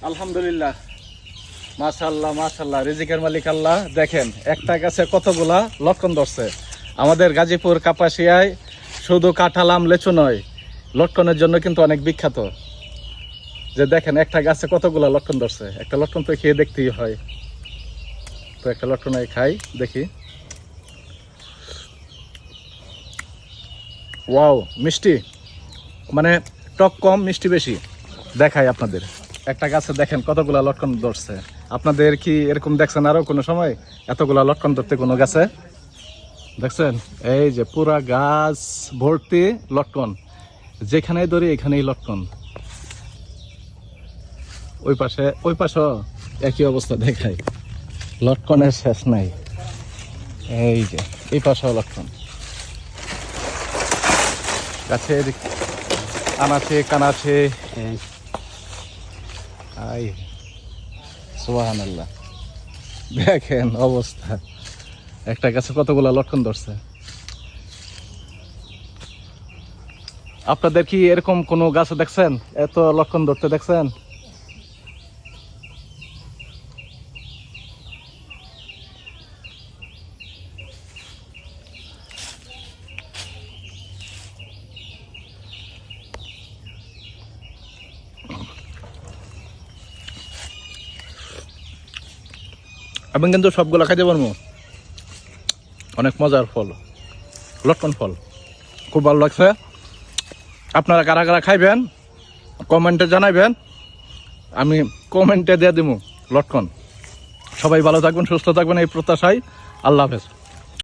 আলহামদুলিল্লাহ, মাশাআল্লাহ মাশাআল্লাহ, রিজিকের মালিক আল্লাহ। দেখেন একটা গাছে কতগুলা লটকন ধরছে। আমাদের গাজীপুর কাপাসিয়ায় শুধু কাঁঠাল আম লেচু নয়, লটকনের জন্য কিন্তু অনেক বিখ্যাত। যে দেখেন একটা গাছে কতগুলা লটকন ধরছে, একটা লটকন তো খেয়ে দেখতেই হয়। তো একটা লটকন খাই দেখি। ওয়াও, মিষ্টি, মানে টক কম মিষ্টি বেশি। দেখাই আপনাদের, একটা গাছে দেখেন কতগুলা লটকন ধরছে। আপনাদের কি এরকম দেখছেন আরো কোনো সময় এতগুলা লটকন ধরতে কোনো গাছে? দেখছেন এই যে পুরা গাছ ভর্তি লটকন, যেখানেই ধরি এখানেই লটকন। ওই পাশে একই অবস্থা, দেখাই লটকনের শেষ নাই। এই যে এই পাশেও লটকন, গাছের আনাচে কানাচে। আই সুবহানাল্লাহ, দেখেন অবস্থা, একটা গাছে কতগুলা লটকন ধরছে। আপনাদের কি এরকম কোনো গাছে দেখছেন এত লটকন ধরতে দেখছেন? আমি কিন্তু সবগুলা খাইতে পারবো, অনেক মজার ফল, লটকন ফল, খুব ভালো লাগছে। আপনারা কারা কারা খাইবেন কমেন্টে জানাইবেন, আমি কমেন্টে দিয়ে দিব লটকন। সবাই ভালো থাকবেন, সুস্থ থাকবেন, এই প্রত্যাশায়। আল্লাহ হাফেজ।